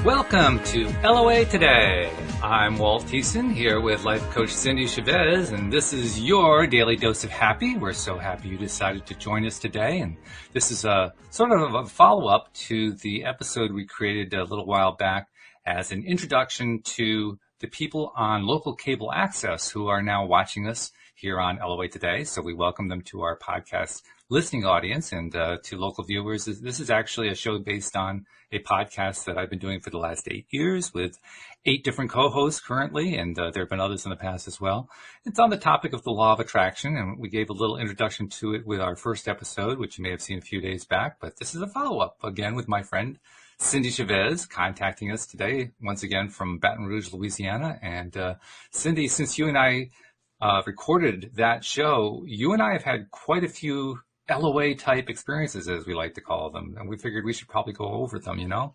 Welcome to LOA Today. I'm Walt Thiessen here with life coach Cindy Chavez, and this is your daily dose of happy. We're so happy you decided to join us today, and this is a sort of a follow-up to the episode we created a little while back as an introduction to the people on local cable access who are now watching us here on LOA Today. So we welcome them to our podcast listening audience and to local viewers. This is actually a show based on a podcast that I've been doing for the last 8 years with 8 different co-hosts currently, and there have been others in the past as well. It's on the topic of the law of attraction, and we gave a little introduction to it with our first episode, which you may have seen a few days back, but this is a follow-up, again, with my friend Cindy Chavez contacting us today, once again from Baton Rouge, Louisiana. And Cindy, since you and I recorded that show, you and I have had quite a few LOA type experiences, as we like to call them, and we figured we should probably go over them, you know?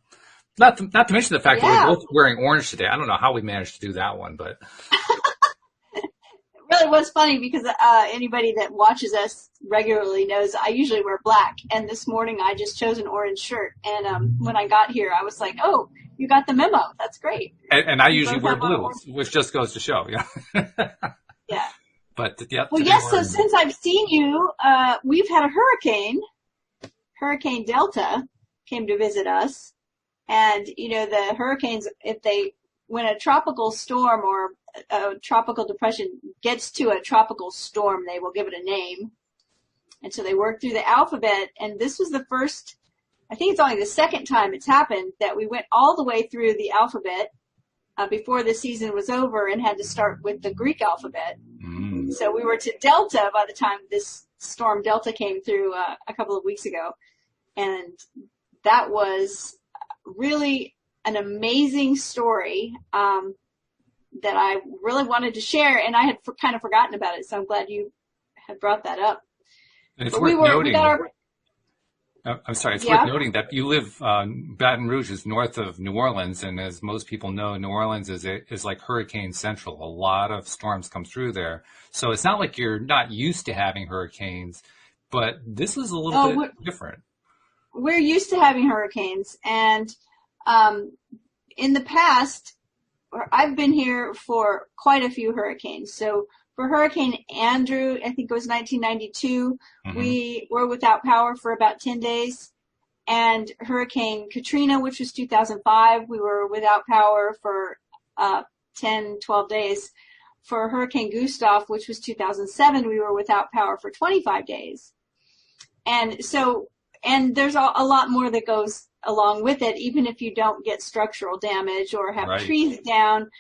Not to mention the fact that we're both wearing orange today. I don't know how we managed to do that one, but it really was funny because anybody that watches us regularly knows I usually wear black, and this morning I just chose an orange shirt, and when I got here I was like, oh, you got the memo. That's great. And I usually wear blue, which just goes to show, Yeah. But yeah. Well, yes. So since I've seen you, we've had a hurricane. Hurricane Delta came to visit us, and you know the hurricanes. When a tropical storm or a tropical depression gets to a tropical storm, they will give it a name, and so they work through the alphabet. And this was the first. I think it's only the second time it's happened that we went all the way through the alphabet before the season was over and had to start with the Greek alphabet. So we were to Delta by the time this storm Delta came through a couple of weeks ago. And that was really an amazing story that I really wanted to share. And I had kind of forgotten about it. So I'm glad you had brought that up. And it's worth noting. I'm sorry, it's worth noting that you live, Baton Rouge is north of New Orleans, and as most people know, New Orleans is like hurricane central. A lot of storms come through there. So it's not like you're not used to having hurricanes, but this is a little bit different. We're used to having hurricanes, and in the past, I've been here for quite a few hurricanes. So for Hurricane Andrew, I think it was 1992, we were without power for about 10 days. And Hurricane Katrina, which was 2005, we were without power for 10, 12 days. For Hurricane Gustav, which was 2007, we were without power for 25 days. And there's a lot more that goes along with it, even if you don't get structural damage or have trees down,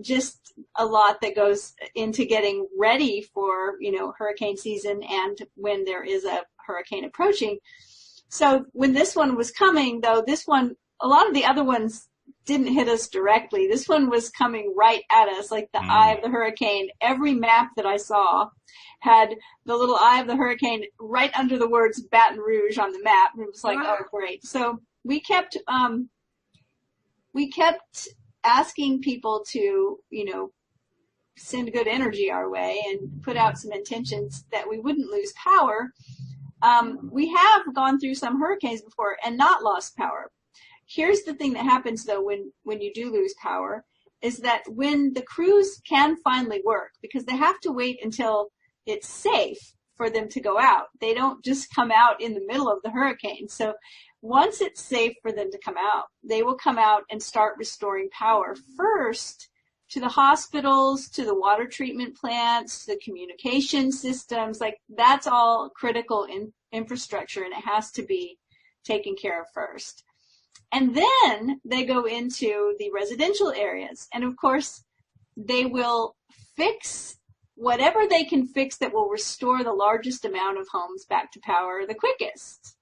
just a lot that goes into getting ready for, hurricane season and when there is a hurricane approaching. So when this one was coming, though, a lot of the other ones didn't hit us directly. This one was coming right at us, like the eye of the hurricane. Every map that I saw had the little eye of the hurricane right under the words Baton Rouge on the map. And it was like, oh, great. So we kept asking people to, send good energy our way and put out some intentions that we wouldn't lose power. We have gone through some hurricanes before and not lost power. Here's the thing that happens, though, when you do lose power, is that when the crews can finally work, because they have to wait until it's safe for them to go out. They don't just come out in the middle of the hurricane. So once it's safe for them to come out, they will come out and start restoring power first to the hospitals, to the water treatment plants, the communication systems. Like, that's all critical infrastructure, and it has to be taken care of first. And then they go into the residential areas. And of course, they will fix whatever they can fix that will restore the largest amount of homes back to power the quickest.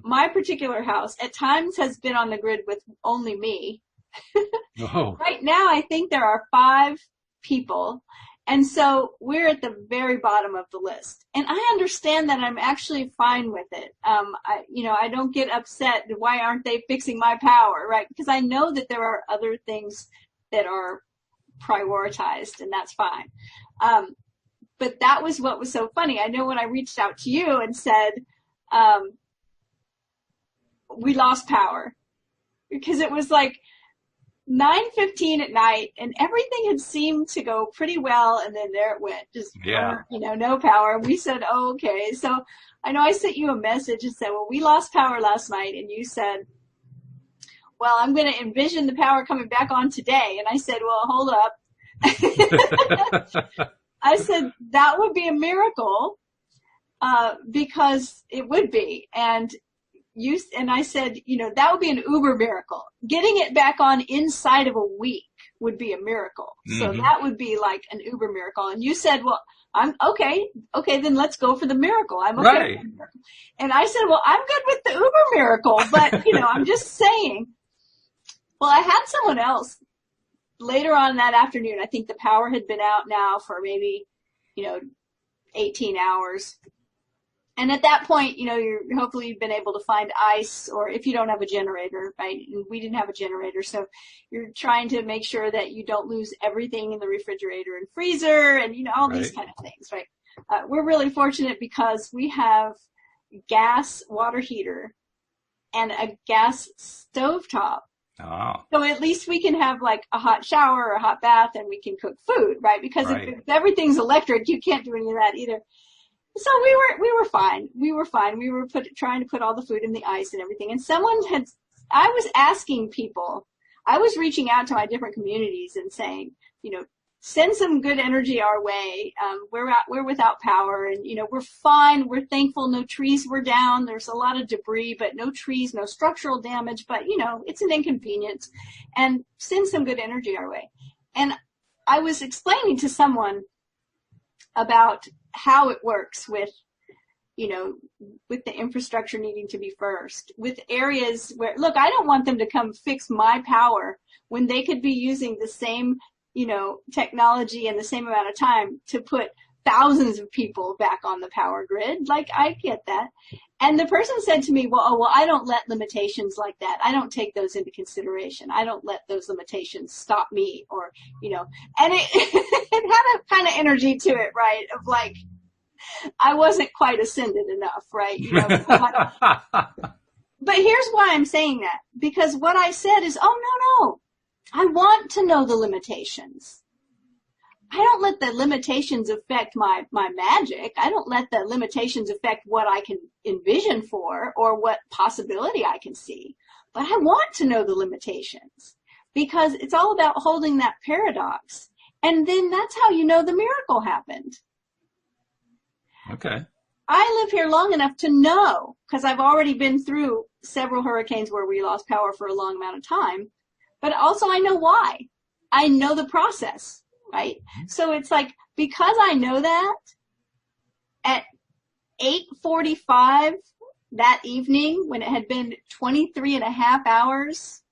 My particular house at times has been on the grid with only me. Right now, I think there are 5 people. And so we're at the very bottom of the list. And I understand that. I'm actually fine with it. I don't get upset. Why aren't they fixing my power, right? Because I know that there are other things that are prioritized, and that's fine. But that was what was so funny. I know when I reached out to you and said, we lost power, because it was like, 9:15 at night, and everything had seemed to go pretty well, and then there it went, just, no power. We said, oh, okay. So I know I sent you a message and said, well, we lost power last night, and you said, well, I'm going to envision the power coming back on today. And I said, well, hold up. I said, that would be a miracle, because it would be. And I said, that would be an uber miracle. Getting it back on inside of a week would be a miracle. Mm-hmm. So that would be like an uber miracle. And you said, well, I'm okay. Okay, then let's go for the miracle. I'm okay right. with the miracle. And I said, well, I'm good with the uber miracle, but I'm just saying. Well, I had someone else later on that afternoon. I think the power had been out now for maybe, 18 hours. And at that point, hopefully you've been able to find ice, or if you don't have a generator, right? And we didn't have a generator. So you're trying to make sure that you don't lose everything in the refrigerator and freezer and, all right. these kind of things, right? We're really fortunate because we have gas water heater and a gas stovetop. Oh. So at least we can have like a hot shower or a hot bath, and we can cook food, right? Because right. if everything's electric, you can't do any of that either. So we were fine. We were fine. We were trying to put all the food in the ice and everything. And I was asking people, I was reaching out to my different communities and saying, send some good energy our way. We're without power, and we're fine. We're thankful. No trees were down. There's a lot of debris, but no trees, no structural damage. But it's an inconvenience, and send some good energy our way. And I was explaining to someone about how it works with the infrastructure needing to be first, with areas where, look, I don't want them to come fix my power when they could be using the same technology and the same amount of time to put thousands of people back on the power grid. Like, I get that. And the person said to me, well, I don't let limitations like that. I don't take those into consideration. I don't let those limitations stop me, or, and it, it had a kind of energy to it, right? Of like, I wasn't quite ascended enough, right? But here's why I'm saying that. Because what I said is, no. I want to know the limitations. I don't let the limitations affect my magic. I don't let the limitations affect what I can envision for or what possibility I can see. But I want to know the limitations, because it's all about holding that paradox. And then that's how the miracle happened. Okay. I live here long enough to know, because I've already been through several hurricanes where we lost power for a long amount of time. But also I know why. I know the process, right? So it's like, because I know that, at 8:45 that evening, when it had been 23 and a half hours,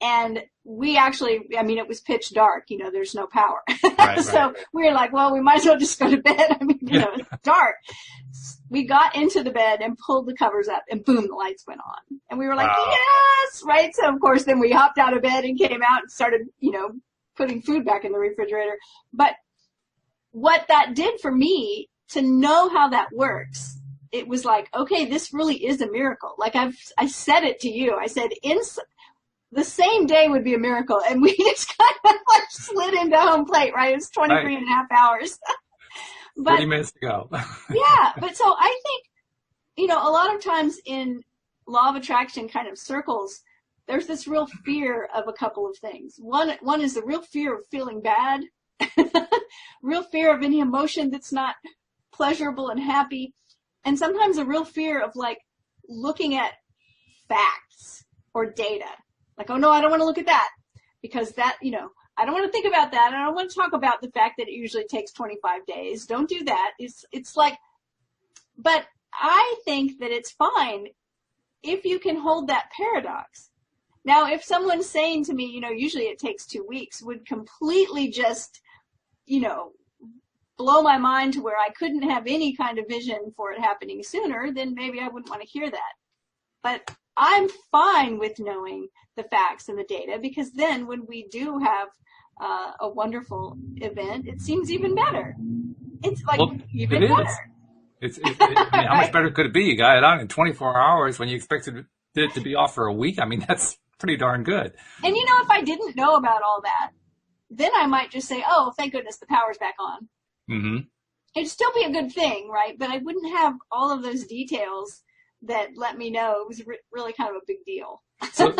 and we actually, it was pitch dark, there's no power. Right, so right. We were like, well, we might as well just go to bed. It's dark. We got into the bed and pulled the covers up, and boom, the lights went on. And we were like, wow. Yes, right? So of course, then we hopped out of bed and came out and started, putting food back in the refrigerator. But what that did for me, to know how that works, it was like, okay, this really is a miracle. Like I said it to you. I said, the same day would be a miracle. And we just kind of like slid into home plate, right? It was 23 right. and a half hours. But 30 minutes to go. Yeah. But so I think, a lot of times in law of attraction kind of circles, there's this real fear of a couple of things. One is the real fear of feeling bad, real fear of any emotion that's not pleasurable and happy. And sometimes a real fear of like looking at facts or data. Like, oh no, I don't want to look at that, because that, I don't want to think about that. I don't want to talk about the fact that it usually takes 25 days. Don't do that. It's like, but I think that it's fine if you can hold that paradox. Now, if someone's saying to me, usually it takes 2 weeks, would completely just, blow my mind to where I couldn't have any kind of vision for it happening sooner, then maybe I wouldn't want to hear that. But I'm fine with knowing the facts and the data, because then when we do have a wonderful event, it seems even better. It's like even better. How much better could it be? You got it on in 24 hours when you expected it to be off for a week. That's pretty darn good. And if I didn't know about all that, then I might just say, oh, thank goodness the power's back on. Mm-hmm. It'd still be a good thing, right? But I wouldn't have all of those details that let me know it was really kind of a big deal. So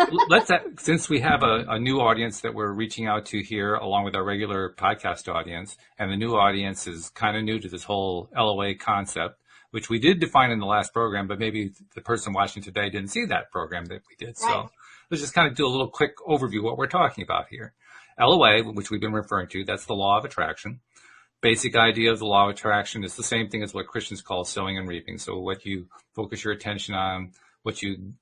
since we have a new audience that we're reaching out to here, along with our regular podcast audience, and the new audience is kind of new to this whole LOA concept, which we did define in the last program, but maybe the person watching today didn't see that program that we did. Right. So let's just kind of do a little quick overview of what we're talking about here. LOA, which we've been referring to, that's the law of attraction. Basic idea of the law of attraction is the same thing as what Christians call sowing and reaping. So what you focus your attention on, what you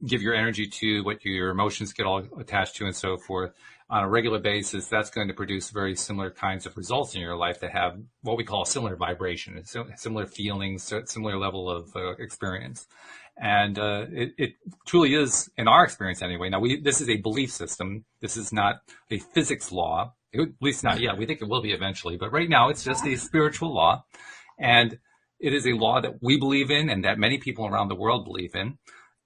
give your energy to, what your emotions get all attached to, and so forth, on a regular basis, that's going to produce very similar kinds of results in your life that have what we call a similar vibration, similar feelings, similar level of experience. And it truly is, in our experience anyway. Now, this is a belief system. This is not a physics law. At least not yet. We think it will be eventually. But right now, it's just a spiritual law. And it is a law that we believe in and that many people around the world believe in.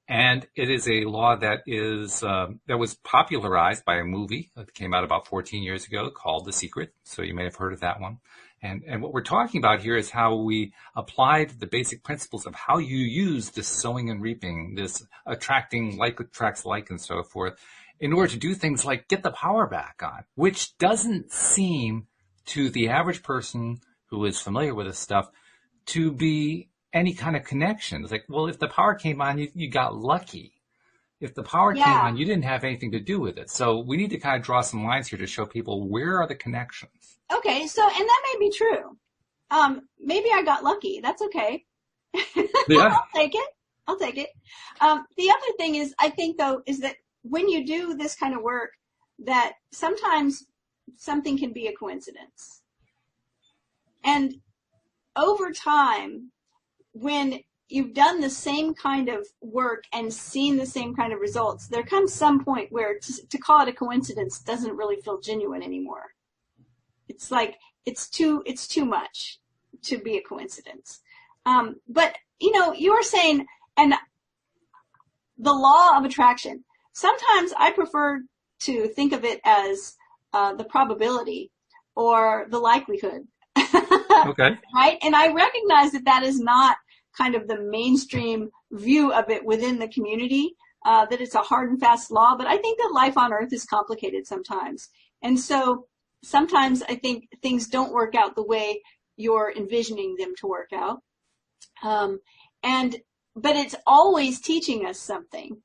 And it is a law that was popularized by a movie that came out about 14 years ago called The Secret. So you may have heard of that one. And what we're talking about here is how we applied the basic principles of how you use this sowing and reaping, this attracting like attracts like and so forth, in order to do things like get the power back on, which doesn't seem to the average person who is familiar with this stuff to be any kind of connection. It's like, well, if the power came on, you got lucky. If the power came on, you didn't have anything to do with it. So we need to kind of draw some lines here to show people where are the connections. Okay, and that may be true. Maybe I got lucky. That's okay. Yeah. I'll take it. The other thing is, I think, though, is that when you do this kind of work, that sometimes something can be a coincidence. And over time, when you've done the same kind of work and seen the same kind of results, there comes some point where to call it a coincidence doesn't really feel genuine anymore. It's like it's too much to be a coincidence. But you were saying, and the law of attraction, sometimes I prefer to think of it as the probability or the likelihood. Okay. Right? And I recognize that is not kind of the mainstream view of it within the community, that it's a hard and fast law, but I think that life on earth is complicated sometimes. And so sometimes I think things don't work out the way you're envisioning them to work out. But it's always teaching us something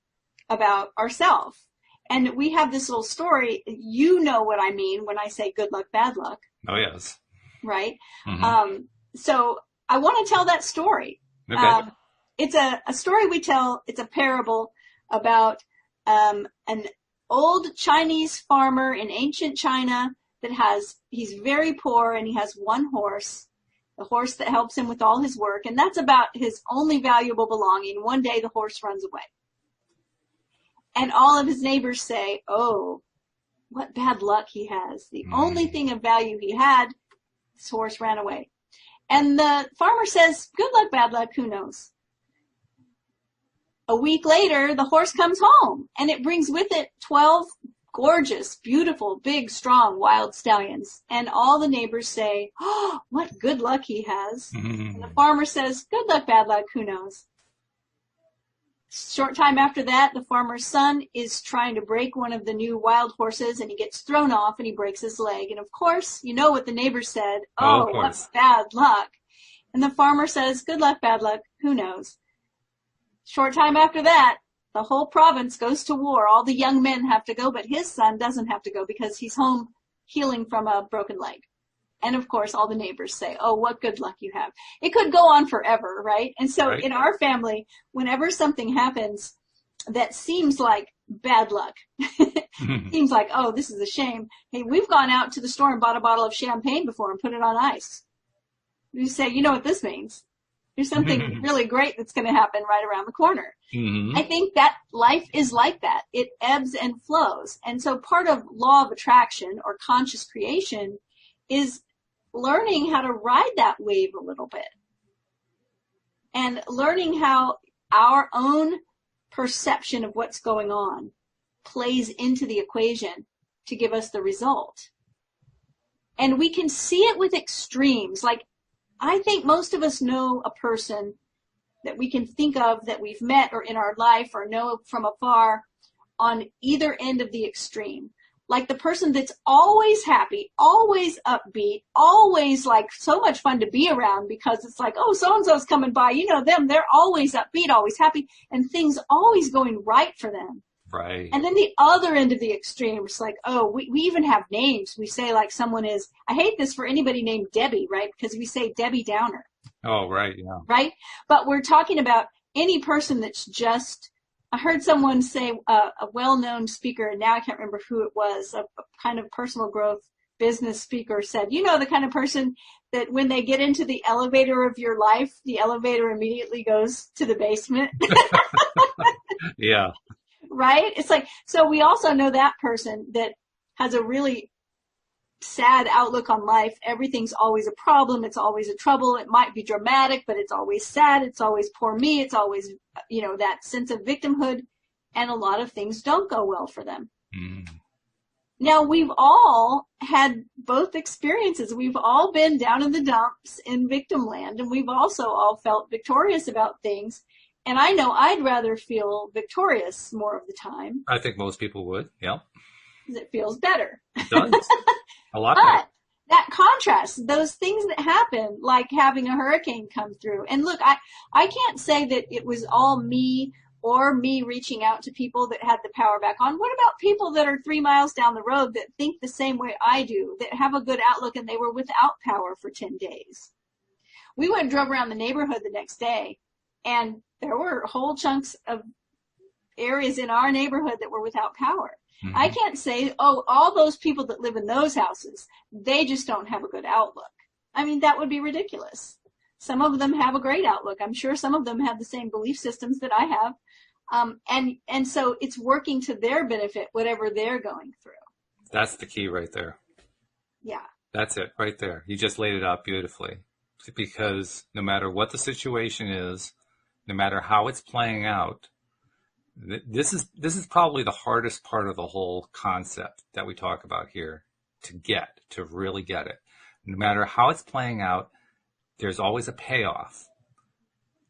about ourselves. And we have this little story. You know what I mean when I say good luck, bad luck. Oh, yes. Right? Mm-hmm. So I want to tell that story. Okay. It's a story we tell. It's a parable about an old Chinese farmer in ancient China he's very poor and he has one horse, the horse that helps him with all his work. And that's about his only valuable belonging. One day the horse runs away. And all of his neighbors say, oh, what bad luck he has. The only thing of value he had, his horse ran away. And the farmer says, good luck, bad luck, who knows? A week later, the horse comes home, and it brings with it 12 gorgeous, beautiful, big, strong, wild stallions. And all the neighbors say, oh, what good luck he has. And the farmer says, good luck, bad luck, who knows? Short time after that, the farmer's son is trying to break one of the new wild horses, and he gets thrown off and he breaks his leg. And of course, you know what the neighbor said. Oh, what bad luck. And the farmer says, good luck, bad luck, who knows? Short time after that, the whole province goes to war. All the young men have to go, but his son doesn't have to go because he's home healing from a broken leg. And of course, all the neighbors say, oh, what good luck you have. It could go on forever, right? And so in our family, whenever something happens that seems like bad luck, seems like, oh, this is a shame. Hey, we've gone out to the store and bought a bottle of champagne before and put it on ice. You say, you know what this means. There's something really great that's going to happen right around the corner. Mm-hmm. I think that life is like that. It ebbs and flows. And so part of law of attraction or conscious creation is learning how to ride that wave a little bit and learning how our own perception of what's going on plays into the equation to give us the result. And we can see it with extremes. Like, I think most of us know a person that we can think of that we've met or in our life or know from afar on either end of the extreme. Like the person that's always happy, always upbeat, always like so much fun to be around because it's like, oh, so-and-so's coming by. You know them. They're always upbeat, always happy, and things always going right for them. Right. And then the other end of the extreme, it's like, oh, we even have names. We say like someone is, I hate this for anybody named Debbie, right? Because we say Debbie Downer. Oh, right. Yeah. Right? But we're talking about any person that's just, I heard someone say, a well-known speaker, and now I can't remember who it was, a kind of personal growth business speaker said, you know, the kind of person that when they get into the elevator of your life, the elevator immediately goes to the basement. Yeah. Right? It's like, so we also know that person that has a really sad outlook on life. Everything's always a problem. It's always a trouble. It might be dramatic, but it's always sad. It's always poor me. It's always, you know, that sense of victimhood. And a lot of things don't go well for them. Mm. Now, we've all had both experiences. We've all been down in the dumps in victim land, and we've also all felt victorious about things. And I know I'd rather feel victorious more of the time. I think most people would. Yeah. Because it feels better. It does. A lot better. But that contrast, those things that happen, like having a hurricane come through. And look, I can't say that it was all me or me reaching out to people that had the power back on. What about people that are 3 miles down the road that think the same way I do, that have a good outlook and they were without power for 10 days? We went and drove around the neighborhood the next day, and there were whole chunks of areas in our neighborhood that were without power. Mm-hmm. I can't say, oh, all those people that live in those houses, they just don't have a good outlook. I mean, that would be ridiculous. Some of them have a great outlook. I'm sure some of them have the same belief systems that I have. And so it's working to their benefit, whatever they're going through. That's the key right there. Yeah. That's it right there. You just laid it out beautifully. Because no matter what the situation is, no matter how it's playing out, this is probably the hardest part of the whole concept that we talk about here to really get it. No matter how it's playing out, there's always a payoff.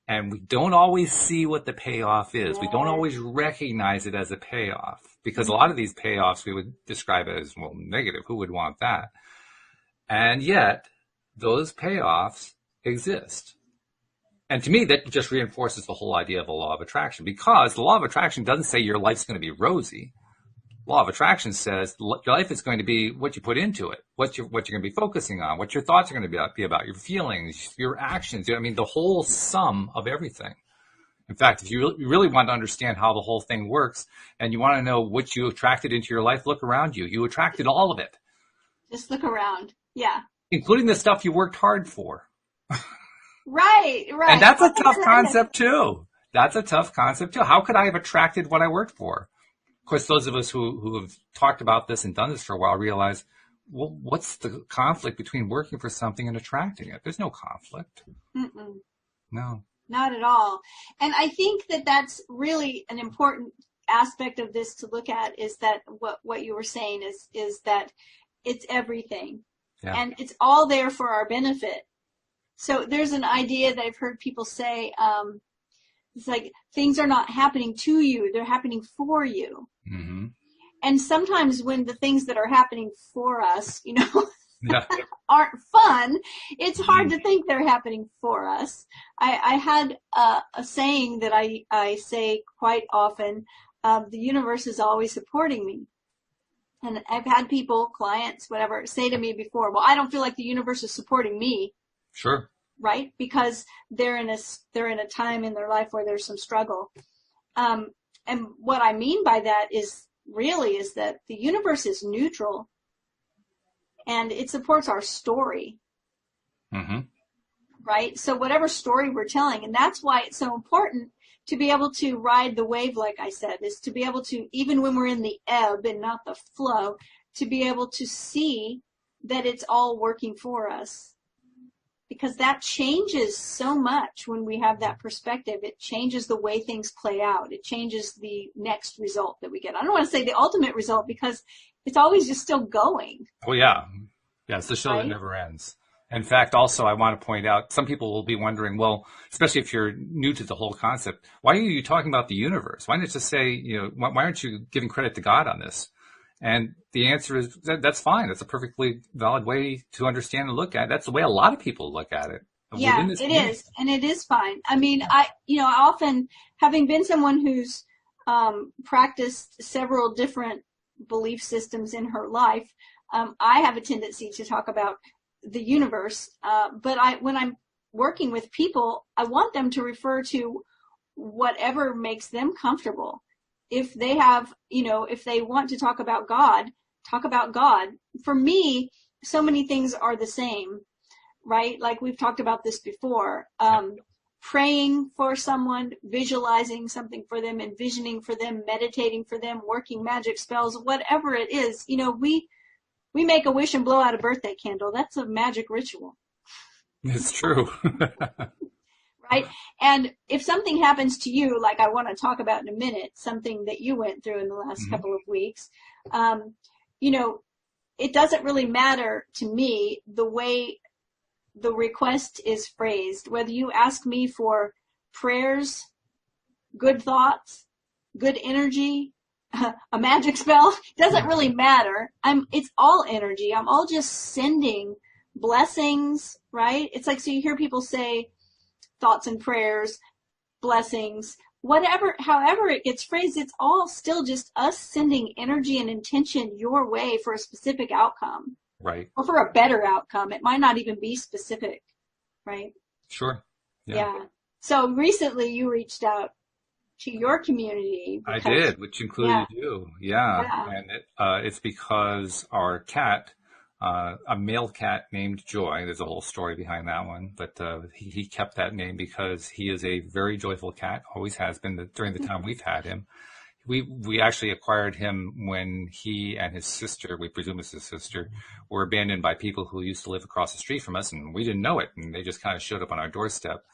And we don't always see what the payoff is. We don't always recognize it as a payoff because a lot of these payoffs we would describe as, well, negative. Who would want that? And yet those payoffs exist. And to me, that just reinforces the whole idea of the law of attraction, because the law of attraction doesn't say your life's going to be rosy. Law of attraction says your life is going to be what you put into it, what you're going to be focusing on, what your thoughts are going to be about, your feelings, your actions. I mean, the whole sum of everything. In fact, if you really want to understand how the whole thing works and you want to know what you attracted into your life, look around you. You attracted all of it. Just look around. Yeah. Including the stuff you worked hard for. Right. And that's a tough concept too. How could I have attracted what I worked for? Of course, those of us who have talked about this and done this for a while realize, well, what's the conflict between working for something and attracting it? There's no conflict. Mm-mm. No. Not at all. And I think that that's really an important aspect of this to look at, is that what you were saying is that it's everything. Yeah. And it's all there for our benefit. So there's an idea that I've heard people say, it's like things are not happening to you, they're happening for you. Mm-hmm. And sometimes when the things that are happening for us, aren't fun, it's hard to think they're happening for us. I had a saying that I say quite often, the universe is always supporting me. And I've had people, clients, whatever, say to me before, well, I don't feel like the universe is supporting me. Sure. Right? Because they're in a time in their life where there's some struggle. And what I mean by that is that the universe is neutral and it supports our story. Mm-hmm. Right? So whatever story we're telling, and that's why it's so important to be able to ride the wave, like I said, is to be able to, even when we're in the ebb and not the flow, to be able to see that it's all working for us. because that changes so much when we have that perspective. It changes the way things play out. It changes the next result that we get. I don't want to say the ultimate result because it's always just still going. Oh, yeah. Yeah, it's the show that never ends. In fact, also, I want to point out, some people will be wondering, well, especially if you're new to the whole concept, why are you talking about the universe? Why not just say, why aren't you giving credit to God on this? And the answer is that's fine. That's a perfectly valid way to understand and look at it. That's the way a lot of people look at it. Yeah, it is. And it is fine. I mean, I often, having been someone who's practiced several different belief systems in her life, I have a tendency to talk about the universe. But when I'm working with people, I want them to refer to whatever makes them comfortable. If they have, if they want to talk about God, talk about God. For me, so many things are the same, right? Like we've talked about this before. Praying for someone, visualizing something for them, envisioning for them, meditating for them, working magic spells, whatever it is, we make a wish and blow out a birthday candle. That's a magic ritual. It's true. Right? And if something happens to you, like I want to talk about in a minute, something that you went through in the last couple of weeks, it doesn't really matter to me the way the request is phrased, whether you ask me for prayers, good thoughts, good energy, a magic spell, doesn't really matter. It's all energy. I'm all just sending blessings, right? It's like, so you hear people say thoughts and prayers, blessings, whatever, however it gets phrased, it's all still just us sending energy and intention your way for a specific outcome. Right. Or for a better outcome. It might not even be specific, right? Sure. Yeah. So recently you reached out to your community. I did, which included you. Yeah. And it's because our cat, a male cat named Joy, there's a whole story behind that one, but he kept that name because he is a very joyful cat, always has been during the time we've had him. We actually acquired him when he and his sister, we presume it's his sister, were abandoned by people who used to live across the street from us, and we didn't know it, and they just kind of showed up on our doorstep.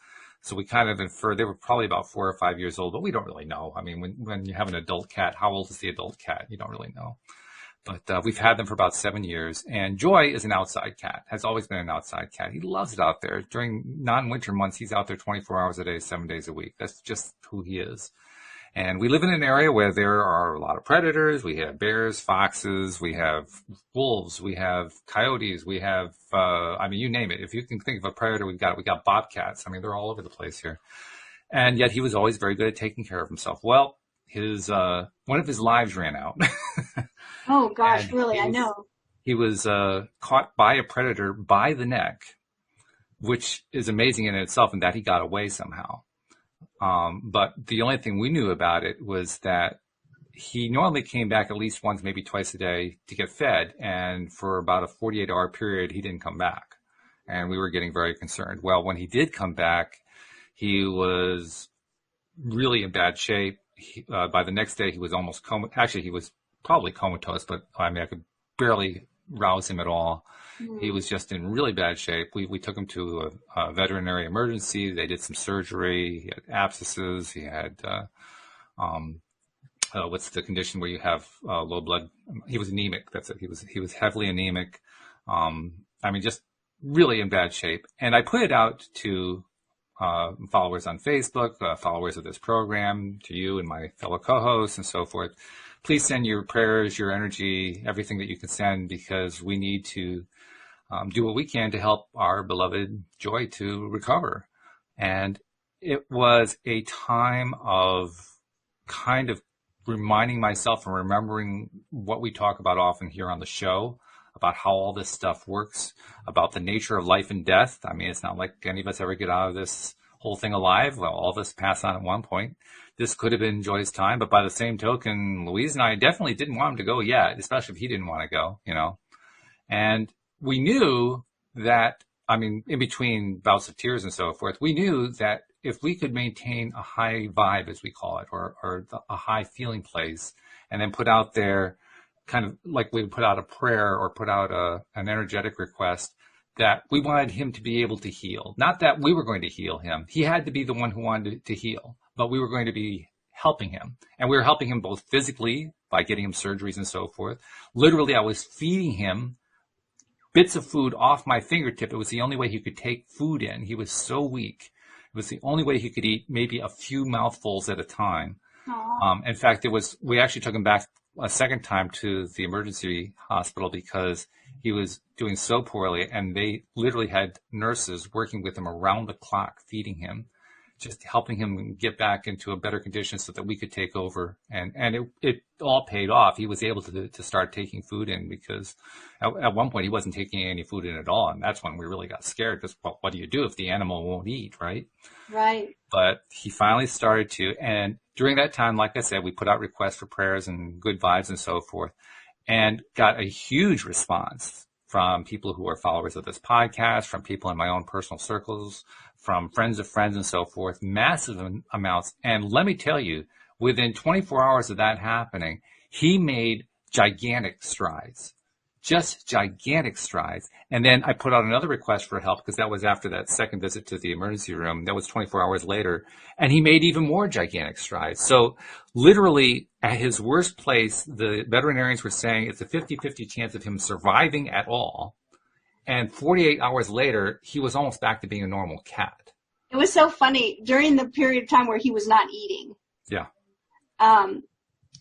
So we kind of inferred they were probably about 4 or 5 years old, but we don't really know. I mean, when you have an adult cat, how old is the adult cat? You don't really know. But we've had them for about 7 years, and Joy is an outside cat, has always been an outside cat. He loves it out there. During non-winter months, he's out there 24 hours a day, 7 days a week. That's just who he is. And we live in an area where there are a lot of predators. We have bears, foxes, we have wolves, we have coyotes, we have, you name it. If you can think of a predator, we got bobcats. I mean, they're all over the place here. And yet he was always very good at taking care of himself. Well, one of his lives ran out. Oh gosh, really? I know. He was caught by a predator by the neck, which is amazing in itself in that he got away somehow. But the only thing we knew about it was that he normally came back at least once, maybe twice a day to get fed. And for about a 48-hour period, he didn't come back. And we were getting very concerned. Well, when he did come back, he was really in bad shape. By the next day, he was almost actually, he was probably comatose, but I could barely rouse him at all. He was just in really bad shape. We took him to a veterinary emergency. They did some surgery. He had abscesses. He had, what's the condition where you have low blood? He was anemic. That's it. He was heavily anemic. Just really in bad shape. And I put it out to followers on Facebook, followers of this program, to you and my fellow co-hosts and so forth. Please send your prayers, your energy, everything that you can send, because we need to do what we can to help our beloved Joy to recover. And it was a time of kind of reminding myself and remembering what we talk about often here on the show, about how all this stuff works, about the nature of life and death. I mean, it's not like any of us ever get out of this whole thing alive. Well, all of us pass on at one point. This could have been Joy's time, but by the same token, Louise and I definitely didn't want him to go yet, especially if he didn't want to go, And we knew that, in between bouts of tears and so forth, we knew that if we could maintain a high vibe, as we call it, or a high feeling place, and then put out there kind of like we would put out a prayer or put out an energetic request, that we wanted him to be able to heal. Not that we were going to heal him. He had to be the one who wanted to heal, but we were going to be helping him. And we were helping him both physically by getting him surgeries and so forth. Literally, I was feeding him bits of food off my fingertip. It was the only way he could take food in. He was so weak. It was the only way he could eat maybe a few mouthfuls at a time. In fact, we actually took him back a second time to the emergency hospital because he was doing so poorly, and they literally had nurses working with him around the clock, feeding him, just helping him get back into a better condition so that we could take over. And it all paid off. He was able to start taking food in because at one point he wasn't taking any food in at all. And that's when we really got scared because, well, what do you do if the animal won't eat, right? Right. But he finally started to. And during that time, like I said, we put out requests for prayers and good vibes and so forth, and got a huge response from people who are followers of this podcast, from people in my own personal circles, from friends of friends and so forth, massive amounts. And let me tell you, within 24 hours of that happening, he made gigantic strides, just gigantic strides. And then I put out another request for help because that was after that second visit to the emergency room. That was 24 hours later. And he made even more gigantic strides. So literally at his worst place, the veterinarians were saying it's a 50-50 chance of him surviving at all. And 48 hours later, he was almost back to being a normal cat. It was so funny during the period of time where he was not eating. Yeah.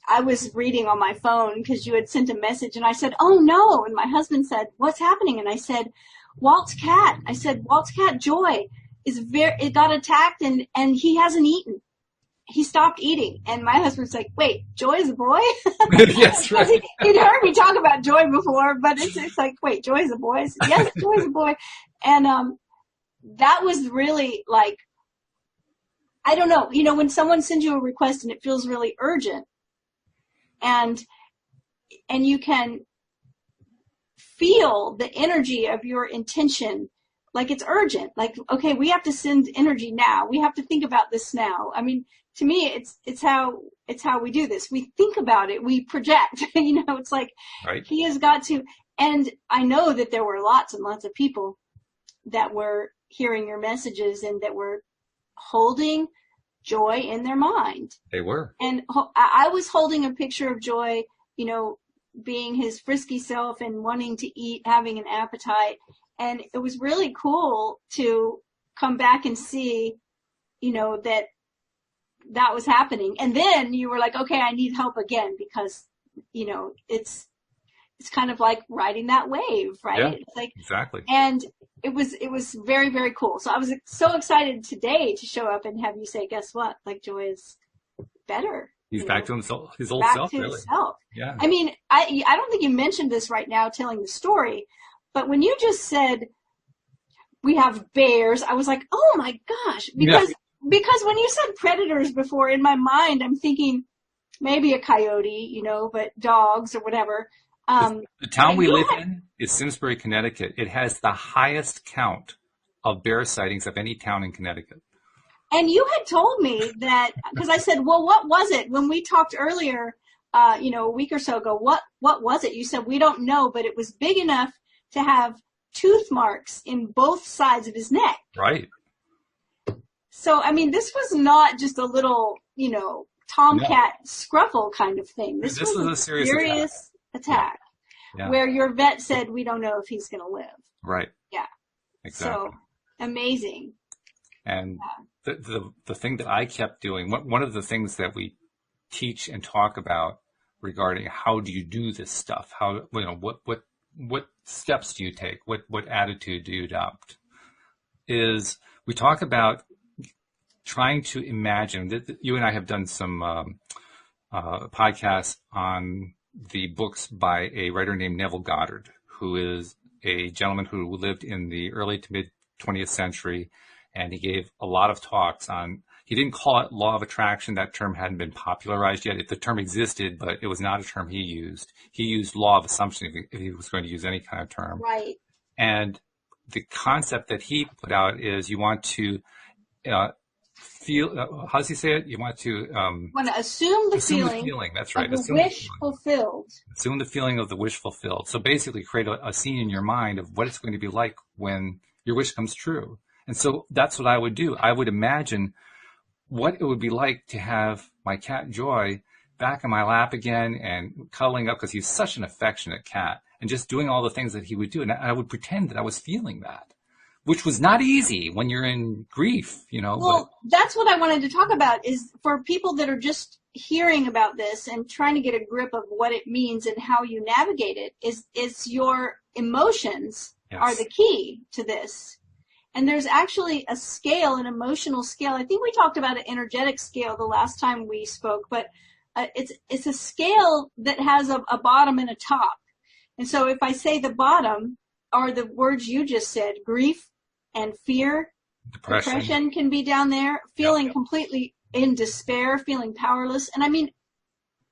I was reading on my phone because you had sent a message and I said, oh no. And my husband said, what's happening? And I said, Walt's cat Joy it got attacked and he hasn't eaten. He stopped eating. And my husband's like, wait, Joy's a boy? Yes, right. He'd heard me talk about Joy before, but it's like, wait, Joy's a boy? I said, yes, Joy's a boy. And that was really like, I don't know, when someone sends you a request and it feels really urgent, and you can feel the energy of your intention, like it's urgent, like, okay, we have to send energy now. We have to think about this now. I mean, to me, it's how we do this. We think about it. We project, it's like, right. He has got to, and I know that there were lots and lots of people that were hearing your messages and that were holding Joy in their mind. They were. And I was holding a picture of Joy, being his frisky self and wanting to eat, having an appetite. And it was really cool to come back and see, that was happening. And then you were like, okay, I need help again because, it's kind of like riding that wave, right? Yeah, it's like, exactly. And it was very, very cool. So I was so excited today to show up and have you say, guess what? Like Joy is better. He's back to himself, his old back self, to really. Himself. Yeah. I mean, I don't think you mentioned this right now telling the story, but when you just said we have bears, I was like, oh my gosh, because when you said predators before, in my mind, I'm thinking maybe a coyote, but dogs or whatever. The town we live in is Simsbury, Connecticut. It has the highest count of bear sightings of any town in Connecticut. And you had told me that, because I said, well, what was it? When we talked earlier, a week or so ago, what was it? You said, we don't know, but it was big enough to have tooth marks in both sides of his neck. Right. So, I mean, this was not just a little, tomcat scruffle kind of thing. This was a serious attack. Yeah. Where your vet said, we don't know if he's going to live. Right. Yeah. Exactly. So, amazing. And the thing that I kept doing, one of the things that we teach and talk about regarding how do you do this stuff, how, what steps do you take, what attitude do you adopt, is we talk about trying to imagine that you and I have done some podcasts on the books by a writer named Neville Goddard, who is a gentleman who lived in the early to mid 20th century. And he gave a lot of talks on, he didn't call it law of attraction. That term hadn't been popularized yet. The term existed, but it was not a term he used. He used law of assumption if he was going to use any kind of term. Right. And the concept that he put out is you want to feel, how does he say it? You want to assume the assume feeling the feeling. That's right. of the Assume wish fulfilled. Assume the feeling of the wish fulfilled. So basically create a scene in your mind of what it's going to be like when your wish comes true. And so that's what I would do. I would imagine what it would be like to have my cat Joy back in my lap again and cuddling up, because he's such an affectionate cat, and just doing all the things that he would do. And I would pretend that I was feeling that, which was not easy when you're in grief, you know. Well, that's what I wanted to talk about, is for people that are just hearing about this and trying to get a grip of what it means and how you navigate it, is your emotions are the key to this. And there's actually a scale, an emotional scale. I think we talked about an energetic scale the last time we spoke, but it's a scale that has a bottom and a top. And so if I say the bottom are the words you just said, grief and fear, depression can be down there, feeling completely in despair, feeling powerless. And I mean,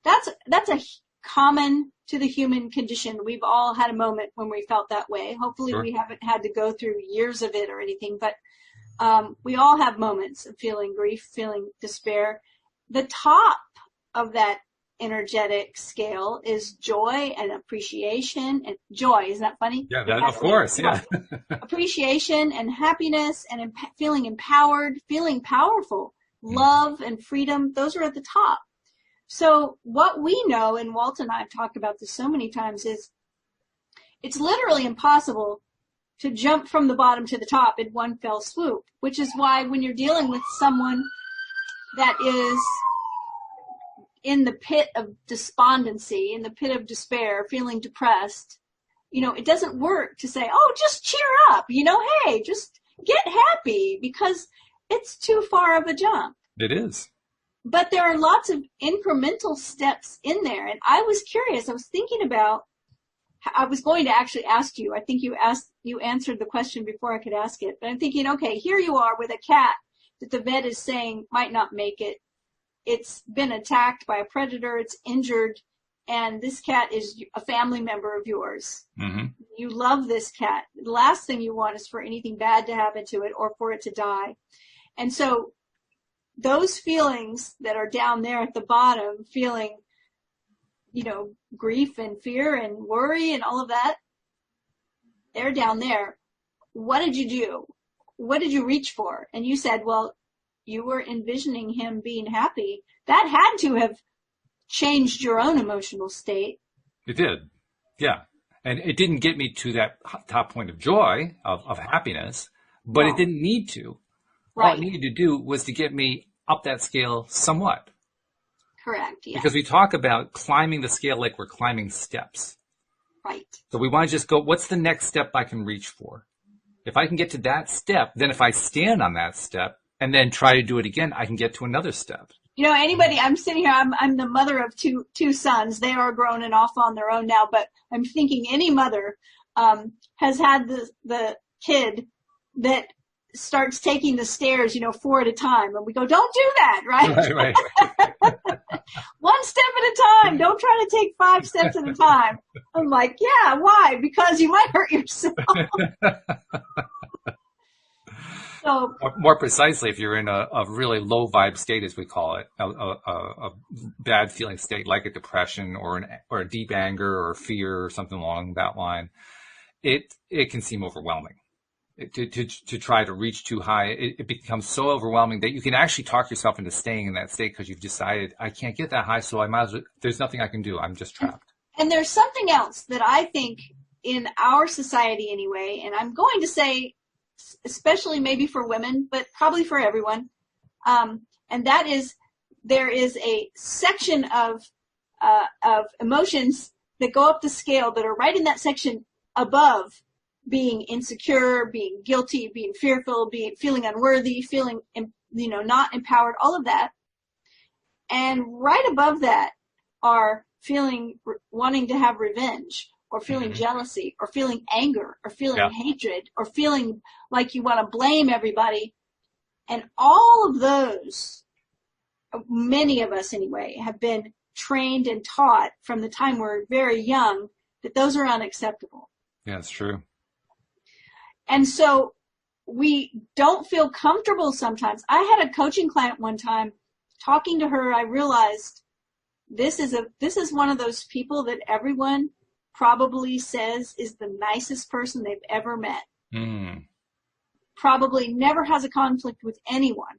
that's a common to the human condition. We've all had a moment when we felt that way. Hopefully we haven't had to go through years of it or anything, but we all have moments of feeling grief, feeling despair. The top of that energetic scale is joy and appreciation and joy. Isn't that funny? Yeah, of course. Yeah. Appreciation and happiness and feeling empowered, feeling powerful, love and freedom. Those are at the top. So what we know, and Walt and I have talked about this so many times, is it's literally impossible to jump from the bottom to the top in one fell swoop, which is why when you're dealing with someone that is in the pit of despondency, in the pit of despair, feeling depressed, you know, it doesn't work to say, oh, just cheer up, you know, hey, just get happy, because it's too far of a jump. It is. But there are lots of incremental steps in there. And I was curious, I was thinking about, I was going to actually ask you, I think you answered the question before I could ask it, but I'm thinking, okay, here you are with a cat that the vet is saying might not make it. It's been attacked by a predator, it's injured, and this cat is a family member of yours. Mm-hmm. You love this cat. The last thing you want is for anything bad to happen to it or for it to die. And so those feelings that are down there at the bottom, feeling, you know, grief and fear and worry and all of that, they're down there. What did you do? What did you reach for? And you said, well, you were envisioning him being happy. That had to have changed your own emotional state. It did. Yeah. And it didn't get me to that top point of joy, of happiness, but it didn't need to. Right. All it needed to do was to get me up that scale somewhat. Correct, yes. Because we talk about climbing the scale like we're climbing steps. Right. So we want to just go, what's the next step I can reach for? If I can get to that step, then if I stand on that step and then try to do it again, I can get to another step. You know, anybody, I'm sitting here, I'm the mother of two sons. They are grown and off on their own now, but I'm thinking any mother has had the kid that starts taking the stairs, you know, 4 at a time. And we go, don't do that, right? Right. One step at a time. Don't try to take 5 steps at a time. I'm like, yeah, why? Because you might hurt yourself. So, more precisely, if you're in a really low vibe state, as we call it, a bad feeling state like a depression or a deep anger or fear or something along that line, it can seem overwhelming. To try to reach too high, it becomes so overwhelming that you can actually talk yourself into staying in that state because you've decided, I can't get that high, so I might as well, there's nothing I can do. I'm just trapped. And there's something else that I think in our society anyway, and I'm going to say especially maybe for women, but probably for everyone, and that is there is a section of emotions that go up the scale that are right in that section above being insecure, being guilty, being fearful, feeling unworthy, feeling, you know, not empowered, all of that. And right above that are wanting to have revenge, or feeling jealousy, or feeling anger, or feeling hatred, or feeling like you want to blame everybody. And all of those, many of us anyway, have been trained and taught from the time we're very young that those are unacceptable. Yeah, it's true. And so we don't feel comfortable sometimes. I had a coaching client one time. Talking to her, I realized this is one of those people that everyone probably says is the nicest person they've ever met. Probably never has a conflict with anyone.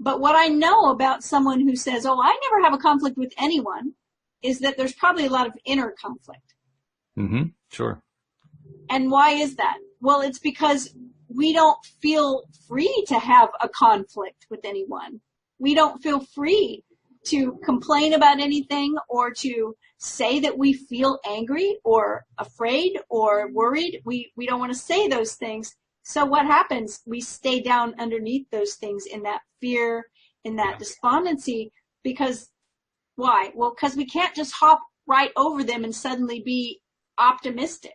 But what I know about someone who says, oh, I never have a conflict with anyone, is that there's probably a lot of inner conflict. Sure. And why is that? Well, it's because we don't feel free to have a conflict with anyone. We don't feel free to complain about anything or to say that we feel angry or afraid or worried. We don't want to say those things. So what happens? We stay down underneath those things in that fear, in that despondency, because why? Well, because we can't just hop right over them and suddenly be optimistic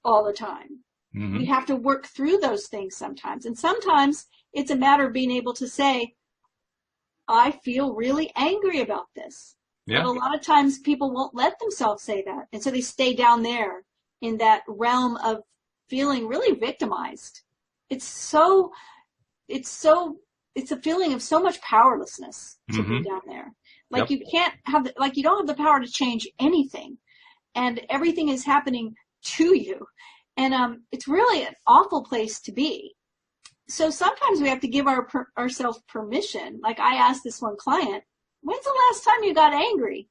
all the time. We have to work through those things sometimes. And sometimes it's a matter of being able to say, I feel really angry about this. Yeah. But a lot of times people won't let themselves say that. And so they stay down there in that realm of feeling really victimized. It's a feeling of so much powerlessness to be down there. Like you can't have, you don't have the power to change anything, and everything is happening to you. And it's really an awful place to be. So sometimes we have to give ourselves permission. Like I asked this one client, when's the last time you got angry?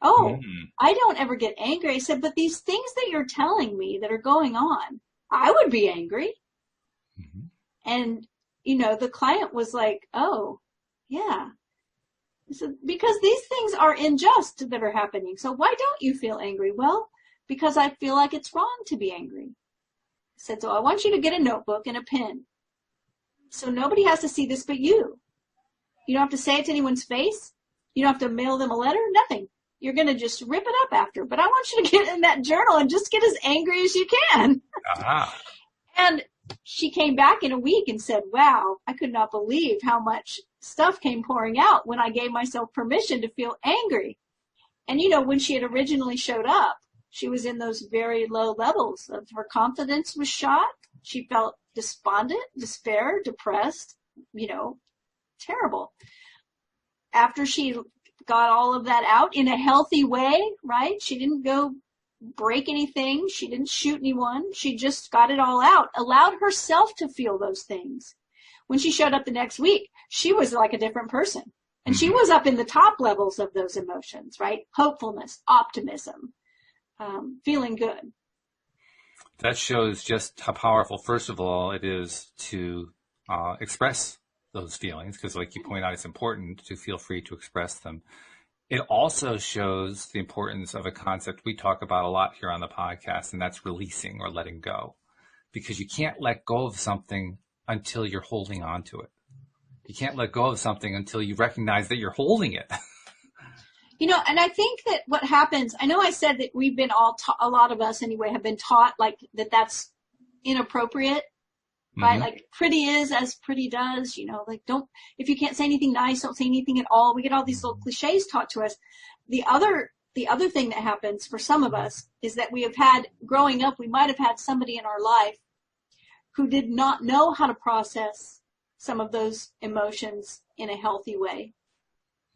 Oh, I don't ever get angry. I said, but these things that you're telling me that are going on, I would be angry. And, the client was like, oh, yeah. I said, because these things are unjust that are happening. So why don't you feel angry? Well, because I feel like it's wrong to be angry. I said, so I want you to get a notebook and a pen. So nobody has to see this but you. You don't have to say it to anyone's face. You don't have to mail them a letter, nothing. You're going to just rip it up after. But I want you to get in that journal and just get as angry as you can. And she came back in a week and said, wow, I could not believe how much stuff came pouring out when I gave myself permission to feel angry. And, when she had originally showed up, she was in those very low levels of her confidence was shot. She felt despondent, despair, depressed, terrible. After she got all of that out in a healthy way, right? She didn't go break anything. She didn't shoot anyone. She just got it all out, allowed herself to feel those things. When she showed up the next week, she was like a different person. And she was up in the top levels of those emotions, right? Hopefulness, optimism, feeling good. That shows just how powerful, first of all, it is to express those feelings, because like you point out, it's important to feel free to express them. It also shows the importance of a concept we talk about a lot here on the podcast, and that's releasing or letting go, because you can't let go of something until you're holding on to it. You can't let go of something until you recognize that you're holding it. And I think that what happens, I know I said that we've been a lot of us anyway, have been taught like that's inappropriate, right? Like pretty is as pretty does, if you can't say anything nice, don't say anything at all. We get all these little cliches taught to us. The other thing that happens for some of us is that we have had, growing up, we might have had somebody in our life who did not know how to process some of those emotions in a healthy way.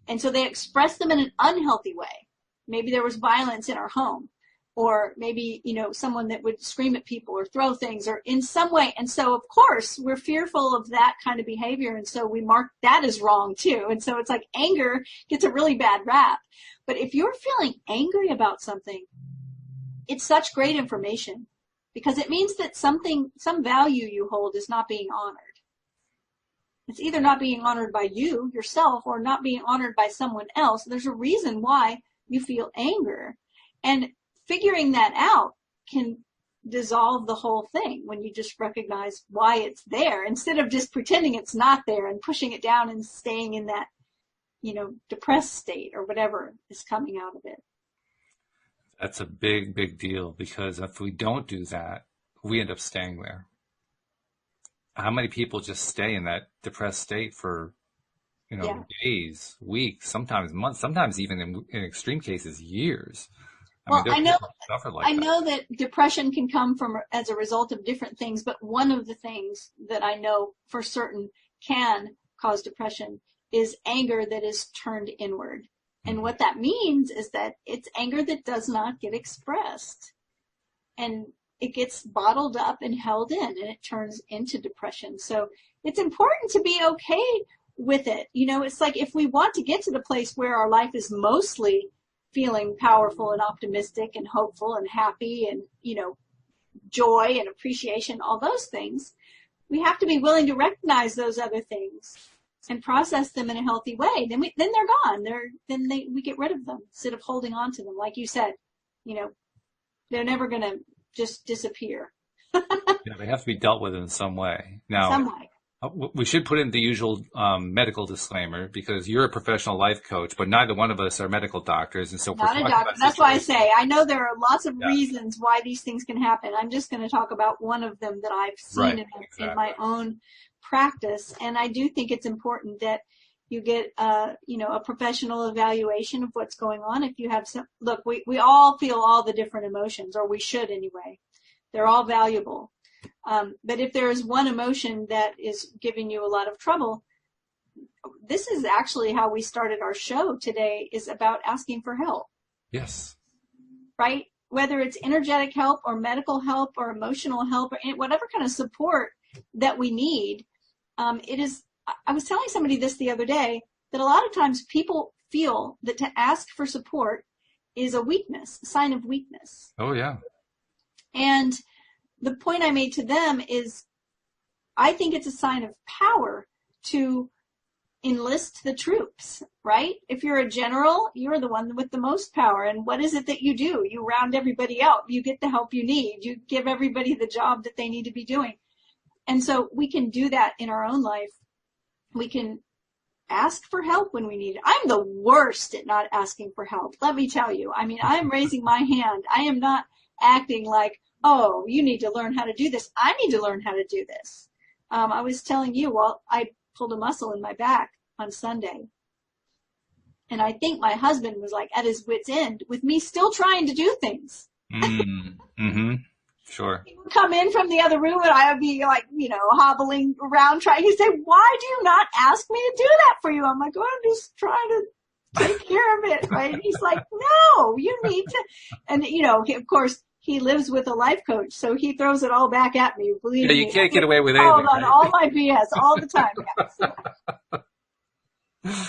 And so they expressed them in an unhealthy way. Maybe there was violence in our home, or maybe, someone that would scream at people or throw things or in some way. And so, of course, we're fearful of that kind of behavior. And so we mark that as wrong too. And so it's like anger gets a really bad rap. But if you're feeling angry about something, it's such great information, because it means that some value you hold is not being honored. It's either not being honored by you, yourself, or not being honored by someone else. There's a reason why you feel anger. And figuring that out can dissolve the whole thing when you just recognize why it's there, instead of just pretending it's not there and pushing it down and staying in that, depressed state or whatever is coming out of it. That's a big, big deal, because if we don't do that, we end up staying there. How many people just stay in that depressed state for, days, weeks, sometimes months, sometimes even in extreme cases, years, I mean, Well, there are people who suffer like I that. know that depression can come from as a result of different things, but one of the things that I know for certain can cause depression is anger that is turned inward. And what that means is that it's anger that does not get expressed. And it gets bottled up and held in, and it turns into depression. So it's important to be okay with it. You know, it's like if we want to get to the place where our life is mostly feeling powerful and optimistic and hopeful and happy and, you know, joy and appreciation, all those things, we have to be willing to recognize those other things and process them in a healthy way. Then they're gone. We get rid of them instead of holding on to them. Like you said, you know, they're never going to just disappear. Yeah, they have to be dealt with in some way. Now, Some way. we should put in the usual medical disclaimer because you're a professional life coach, but neither one of us are medical doctors. And so if we're Not a talking doctor. about That's why I situations- say I know there are lots of Yeah. reasons why these things can happen. I'm just going to talk about one of them that I've seen Right, in exactly. my own practice. And I do think it's important that you get, you know, a professional evaluation of what's going on. If you have some, look, we all feel all the different emotions, or we should anyway. They're all valuable. But if there is one emotion that is giving you a lot of trouble, this is actually how we started our show today, is about asking for help. Yes. Right? Whether it's energetic help or medical help or emotional help or whatever kind of support that we need. It is, I was telling somebody this the other day, that a lot of times people feel that to ask for support is a weakness, a sign of weakness. Oh, yeah. And the point I made to them is I think it's a sign of power to enlist the troops, right? If you're a general, you're the one with the most power. And what is it that you do? You round everybody up. You get the help you need. You give everybody the job that they need to be doing. And so we can do that in our own life. We can ask for help when we need it. I'm the worst at not asking for help. Let me tell you. I mean, I'm raising my hand. I am not acting like, oh, you need to learn how to do this. I need to learn how to do this. I was telling you, well, I pulled a muscle in my back on Sunday. And I think my husband was like at his wit's end with me still trying to do things. Mm-hmm. Sure. He would come in from the other room and I would be like, you know, hobbling around trying. He'd say, why do you not ask me to do that for you? I'm like, oh, I'm just trying to take care of it, right? And he's like, no, you need to. And, you know, of course, he lives with a life coach, so he throws it all back at me. Believe me. You can't get away with anything. On right? all my BS all the time. Yes.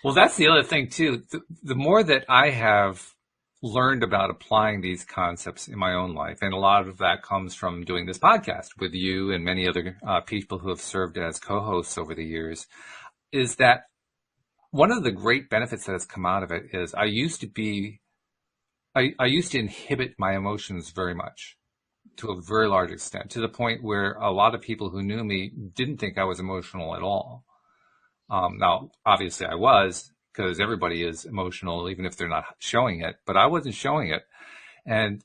Well, that's the other thing too. The more that I have learned about applying these concepts in my own life, and a lot of that comes from doing this podcast with you and many other people who have served as co-hosts over the years, is that one of the great benefits that has come out of it is I used to inhibit my emotions very much, to a very large extent, to the point where a lot of people who knew me didn't think I was emotional at all. Now, obviously I was, because everybody is emotional, even if they're not showing it, but I wasn't showing it. And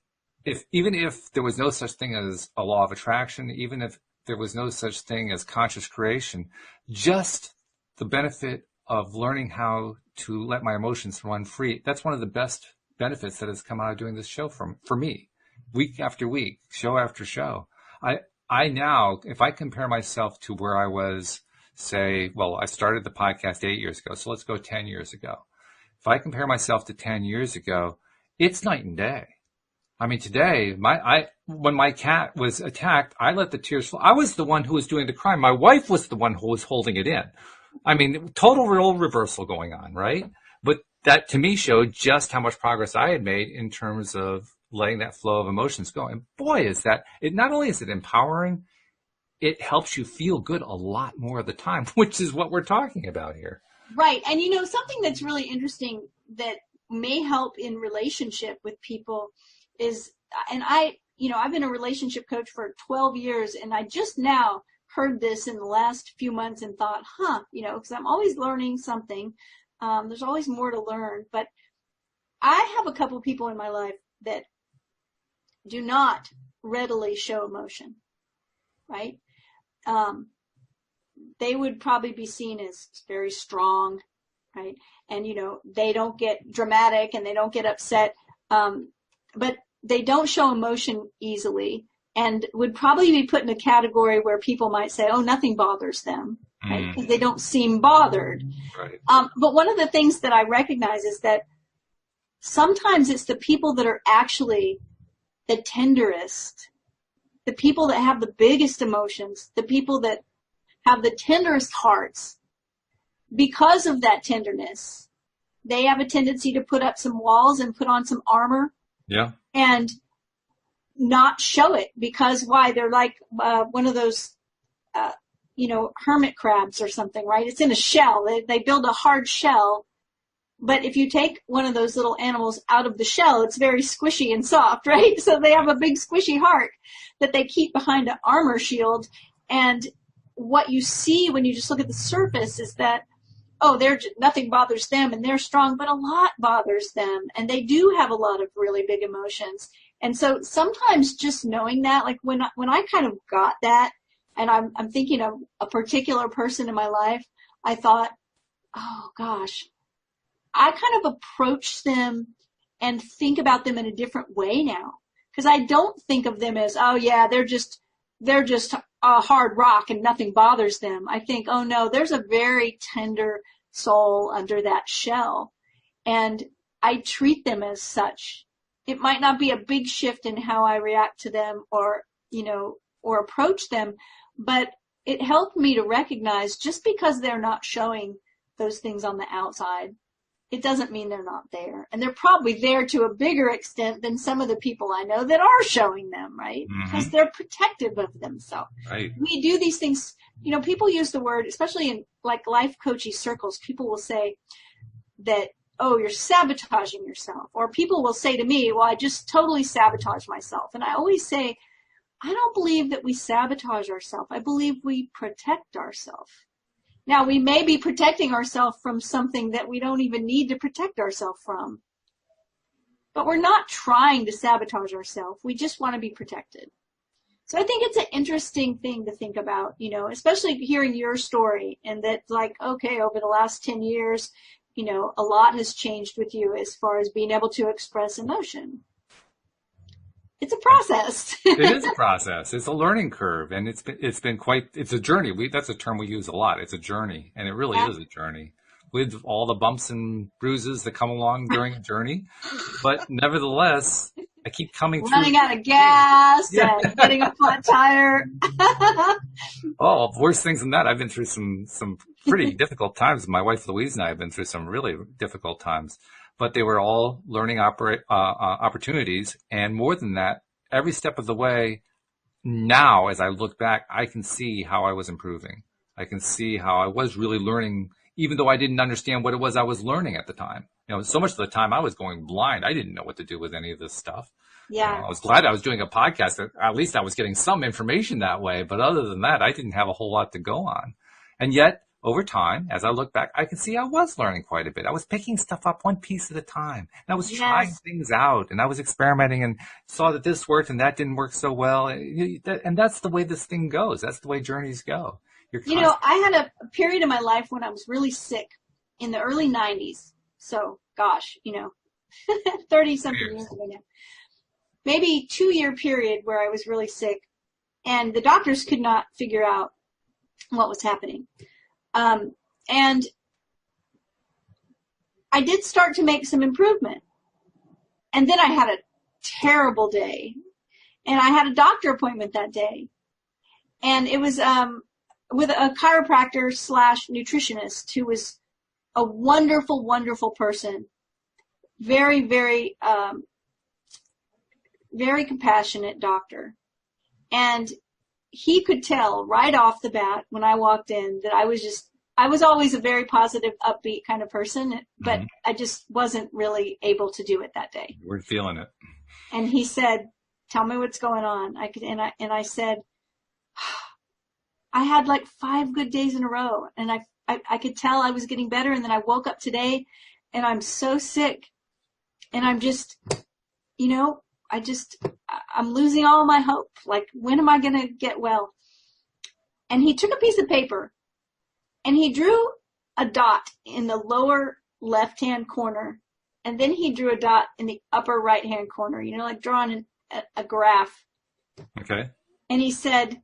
even if there was no such thing as a law of attraction, even if there was no such thing as conscious creation, just the benefit of learning how to let my emotions run free, that's one of the best benefits that has come out of doing this show for me, week after week, show after show. I now, if I compare myself to where I was, say, well, I started the podcast 8 years ago, so let's go 10 years ago. If I compare myself to 10 years ago, it's night and day. I mean, today, when my cat was attacked, I let the tears flow. I was the one who was doing the crime. My wife was the one who was holding it in. I mean, total role reversal going on, right? But that to me showed just how much progress I had made in terms of letting that flow of emotions go. And boy, is that, it not only is it empowering, it helps you feel good a lot more of the time, which is what we're talking about here. Right. And you know, something that's really interesting that may help in relationship with people is, and I've been a relationship coach for 12 years, and I just now heard this in the last few months and thought, because I'm always learning something. There's always more to learn, but I have a couple people in my life that do not readily show emotion, right? They would probably be seen as very strong, right? And, they don't get dramatic and they don't get upset. but they don't show emotion easily and would probably be put in a category where people might say, oh, nothing bothers them, right? Because they don't seem bothered. Right. But one of the things that I recognize is that sometimes it's the people that are actually the tenderest, the people that have the biggest emotions, the people that have the tenderest hearts. Because of that tenderness, they have a tendency to put up some walls and put on some armor. Yeah. And not show it, because why? They're like one of those, hermit crabs or something, right? It's in a shell. They build a hard shell. But if you take one of those little animals out of the shell, it's very squishy and soft, right? So they have a big squishy heart that they keep behind an armor shield. And what you see when you just look at the surface is that, nothing bothers them and they're strong, but a lot bothers them. And they do have a lot of really big emotions. And so sometimes just knowing that, like when I kind of got that, and I'm thinking of a particular person in my life, I thought, oh gosh, I kind of approach them and think about them in a different way now. Because I don't think of them as, oh yeah, they're just a hard rock and nothing bothers them. I think, oh no, there's a very tender soul under that shell. And I treat them as such. It might not be a big shift in how I react to them or approach them, but it helped me to recognize just because they're not showing those things on the outside, it doesn't mean they're not there. And they're probably there to a bigger extent than some of the people I know that are showing them, right? Mm-hmm. Because they're protective of themselves. Right. We do these things, people use the word, especially in like life coaching circles, people will say that, oh, you're sabotaging yourself. Or people will say to me, well, I just totally sabotage myself. And I always say, I don't believe that we sabotage ourselves. I believe we protect ourselves. Now, we may be protecting ourselves from something that we don't even need to protect ourselves from. But we're not trying to sabotage ourselves. We just want to be protected. So I think it's an interesting thing to think about, especially hearing your story and that okay, over the last 10 years, a lot has changed with you as far as being able to express emotion. It's a process. It is a process. It's a learning curve, and it's a journey. That's a term we use a lot. It's a journey, and it really is a journey with all the bumps and bruises that come along during a journey. But nevertheless, I keep coming through. Running out of gas and getting a flat tire. Oh, worse things than that. I've been through some pretty difficult times. My wife Louise and I have been through some really difficult times. But they were all learning opportunities. And more than that, every step of the way, now as I look back, I can see how I was improving. I can see how I was really learning, even though I didn't understand what it was I was learning at the time. So much of the time I was going blind. I didn't know what to do with any of this stuff. Yeah. I was glad I was doing a podcast. At least I was getting some information that way. But other than that, I didn't have a whole lot to go on. And yet, over time, as I look back, I can see I was learning quite a bit. I was picking stuff up one piece at a time. And I was trying things out, and I was experimenting and saw that this worked and that didn't work so well. And that's the way this thing goes. That's the way journeys go. I had a period in my life when I was really sick in the early 90s. So, 30-something years ago now. Maybe 2-year period where I was really sick. And the doctors could not figure out what was happening. And I did start to make some improvement. And then I had a terrible day. And I had a doctor appointment that day. And it was with a chiropractor / nutritionist who was a wonderful, wonderful person. Very, very, very compassionate doctor. And he could tell right off the bat when I walked in that I was always a very positive, upbeat kind of person, but I just wasn't really able to do it that day. We're feeling it. And he said, tell me what's going on. I said, I had like 5 good days in a row, and I could tell I was getting better. And then I woke up today and I'm so sick, and I'm just, I'm losing all my hope. Like, when am I going to get well? And he took a piece of paper and he drew a dot in the lower left-hand corner And then he drew a dot in the upper right-hand corner, like drawing a graph. Okay. And he said,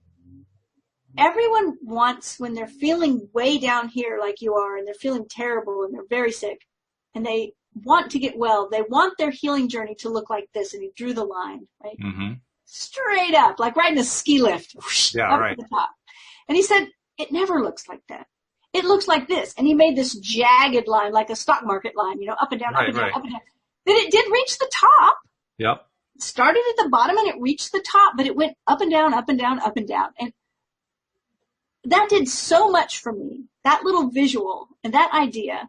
everyone wants, when they're feeling way down here like you are, and they're feeling terrible and they're very sick, and they want to get well, they want their healing journey to look like this. And he drew the line, right? Mm-hmm. Straight up, like riding a ski lift, whoosh, Yeah, up right. to the top. And he said, it never looks like that. It looks like this. And he made this jagged line, like a stock market line, up and down, up and down, up and down. Then it did reach the top. Yep. It started at the bottom and it reached the top, but it went up and down, up and down, up and down. And that did so much for me, that little visual and that idea,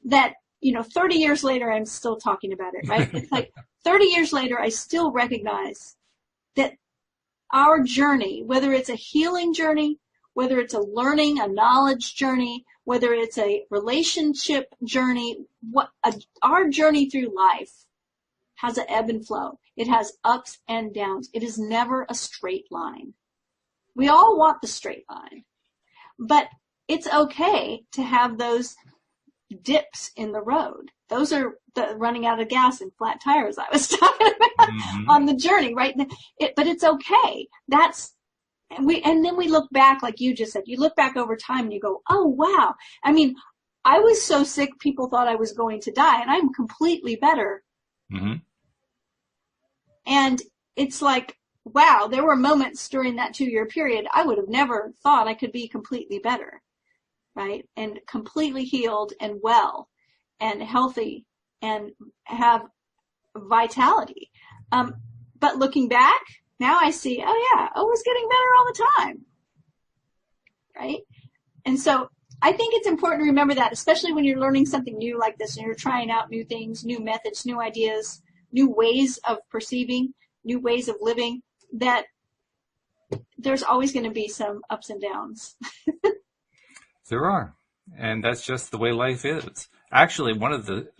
that, 30 years later, I'm still talking about it, right? It's like 30 years later, I still recognize that our journey, whether it's a healing journey, whether it's a learning, a knowledge journey, whether it's a relationship journey, our journey through life has an ebb and flow. It has ups and downs. It is never a straight line. We all want the straight line, but it's okay to have those dips in the road. Those are the running out of gas and flat tires I was talking about on the journey, right? But it's okay. And then we look back, like you just said, you look back over time and you go, oh, wow. I mean, I was so sick, people thought I was going to die, and I'm completely better. Mm-hmm. And it's like, wow, there were moments during that 2-year period I would have never thought I could be completely better, right? And completely healed and well and healthy and have vitality. But looking back, now I see, oh yeah, I was getting better all the time, right? And so I think it's important to remember that, especially when you're learning something new like this and you're trying out new things, new methods, new ideas, new ways of perceiving, new ways of living, that there's always going to be some ups and downs. There are. And that's just the way life is. Actually,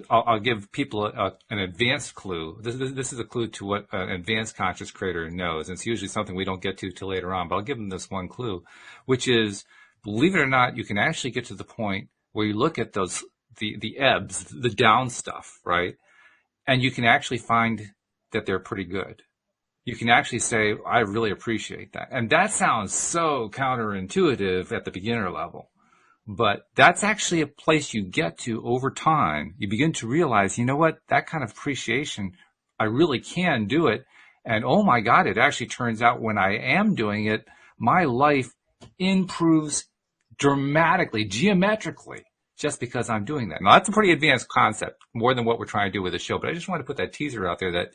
I'll give people an advanced clue. This is a clue to what an advanced conscious creator knows. And it's usually something we don't get to till later on, but I'll give them this one clue, which is, believe it or not, you can actually get to the point where you look at the ebbs, the down stuff, right? And you can actually find that they're pretty good. You can actually say, I really appreciate that. And that sounds so counterintuitive at the beginner level. But that's actually a place you get to over time. You begin to realize, you know what, that kind of appreciation, I really can do it. And oh my God, it actually turns out when I am doing it, my life improves dramatically, geometrically, just because I'm doing that. Now, that's a pretty advanced concept, more than what we're trying to do with the show. But I just want to put that teaser out there that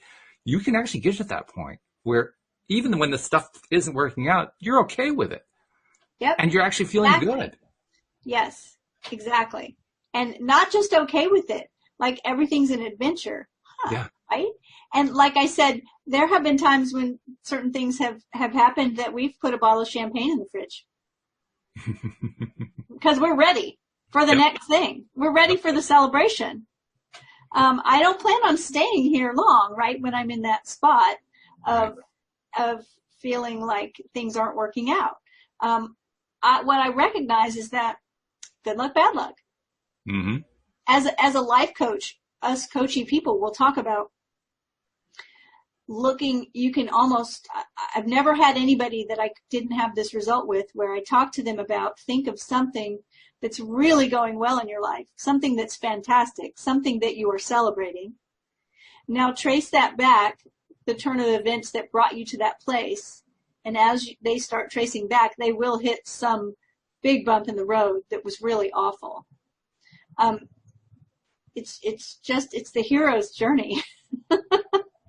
you can actually get to that point where even when the stuff isn't working out, you're okay with it. Yep. And you're actually feeling good. Yes, exactly. And not just okay with it, like everything's an adventure. Yeah. Right? And like I said, there have been times when certain things have happened that we've put a bottle of champagne in the fridge. Because we're ready for the next thing. We're ready for the celebration. I don't plan on staying here long, right, when I'm in that spot of feeling like things aren't working out. What I recognize is that good luck, bad luck. Mm-hmm. As a life coach, us coaching people will talk about I've never had anybody that I didn't have this result with, where I talk to them about, think of something that's really going well in your life, something that's fantastic, something that you are celebrating. Now trace that back, the turn of events that brought you to that place. And as they start tracing back, they will hit some big bump in the road that was really awful. It's the hero's journey.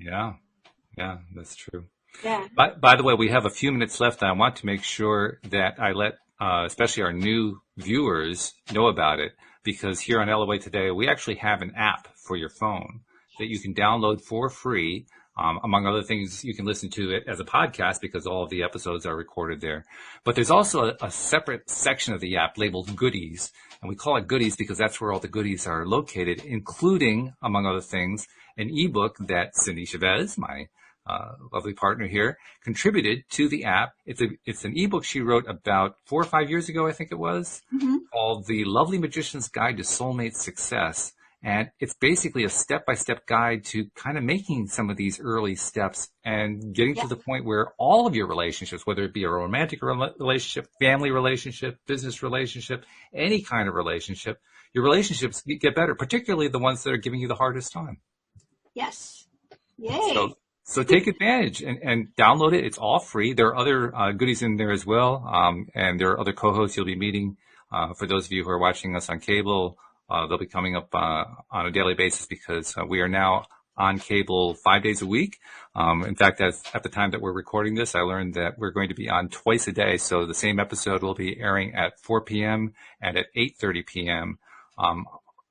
Yeah, that's true. Yeah. By the way, we have a few minutes left, and I want to make sure that I let especially our new viewers know about it, because here on LOA Today, we actually have an app for your phone that you can download for free. Among other things, you can listen to it as a podcast because all of the episodes are recorded there. But there's also a separate section of the app labeled Goodies, and we call it Goodies because that's where all the goodies are located, including, among other things, an ebook that Cindy Chavez, my lovely partner here, contributed to the app. It's an ebook she wrote about 4 or 5 years ago, I think it was, called The Lovely Magician's Guide to Soulmate Success. And it's basically a step-by-step guide to kind of making some of these early steps and getting to the point where all of your relationships, whether it be a romantic relationship, family relationship, business relationship, any kind of relationship, your relationships get better, particularly the ones that are giving you the hardest time. Yes. Yay. So take advantage and download it. It's all free. There are other goodies in there as well. And there are other co-hosts you'll be meeting. For those of you who are watching us on cable, they'll be coming up on a daily basis because we are now on cable 5 days a week. In fact, at the time that we're recording this, I learned that we're going to be on twice a day. So the same episode will be airing at 4 p.m. and at 8:30 p.m.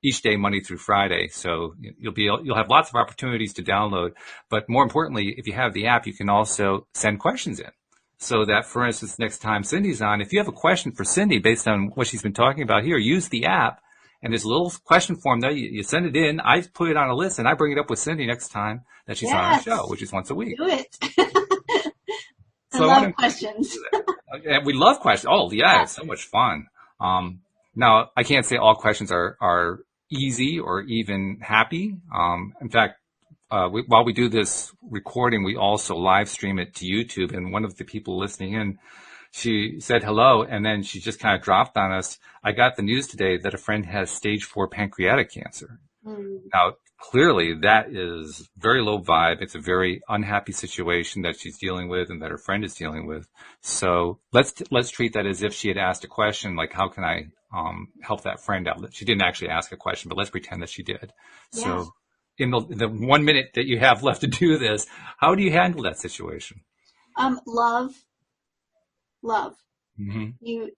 Each day, Monday through Friday. So you'll have lots of opportunities to download. But more importantly, if you have the app, you can also send questions in. So that, for instance, next time Cindy's on, if you have a question for Cindy based on what she's been talking about here, use the app. And there's a little question form there. You send it in. I put it on a list, and I bring it up with Cindy next time that she's on our show, which is once a week. Do it. So I love questions. And we love questions. Oh, yeah, it's so much fun. Now, I can't say all questions are easy or even happy. In fact, while we do this recording, we also live stream it to YouTube. And one of the people listening in, she said hello, and then she just kind of dropped on us. I got the news today that a friend has stage 4 pancreatic cancer. Now, clearly that is very low vibe. It's a very unhappy situation that she's dealing with and that her friend is dealing with. So let's treat that as if she had asked a question, like, how can I help that friend out? She didn't actually ask a question, but let's pretend that she did. Yeah. So in the 1 minute that you have left to do this, how do you handle that situation? Love. Mm-hmm.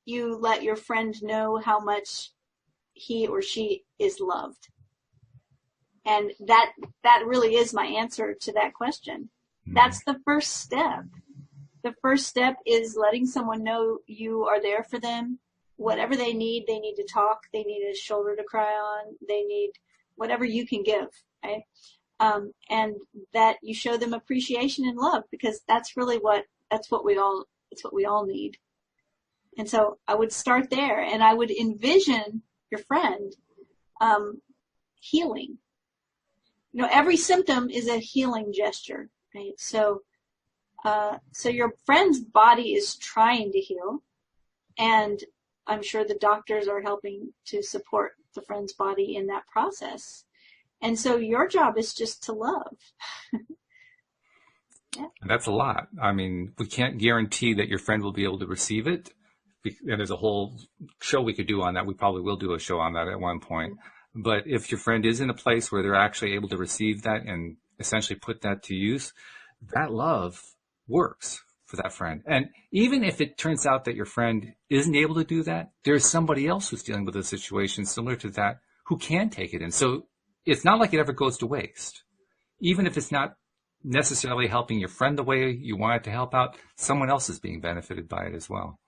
You let your friend know how much he or she is loved. And that really is my answer to that question. Mm-hmm. That's the first step. The first step is letting someone know you are there for them. Whatever they need to talk, they need a shoulder to cry on, they need whatever you can give, right? And that you show them appreciation and love, because that's really what we all need. And so I would start there, and I would envision your friend healing. Every symptom is a healing gesture, right? So your friend's body is trying to heal, and I'm sure the doctors are helping to support the friend's body in that process. And so your job is just to love. Yeah. That's a lot. I mean, we can't guarantee that your friend will be able to receive it. And there's a whole show we could do on that. We probably will do a show on that at one point. But if your friend is in a place where they're actually able to receive that and essentially put that to use, that love works for that friend. And even if it turns out that your friend isn't able to do that, there's somebody else who's dealing with a situation similar to that who can take it in. So it's not like it ever goes to waste. Even if it's not necessarily helping your friend the way you want it to help out, someone else is being benefited by it as well.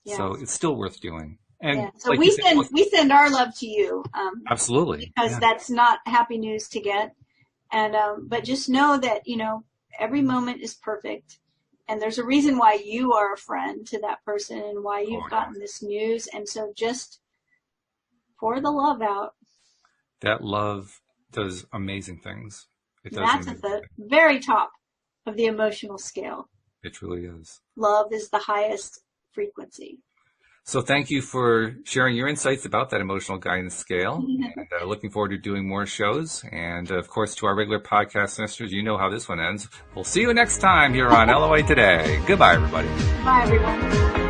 Yes. So it's still worth doing. And so like we send our love to you. Absolutely. Because that's not happy news to get. And but just know that, every moment is perfect. And there's a reason why you are a friend to that person and why you've gotten this news. And so just pour the love out. That love does amazing things. That's at the very top of the emotional scale. It truly is. Love is the highest frequency. So thank you for sharing your insights about that emotional guidance scale. And looking forward to doing more shows. And of course, to our regular podcast listeners, you know how this one ends. We'll see you next time here on LOA Today. Goodbye, everybody. Bye, everyone.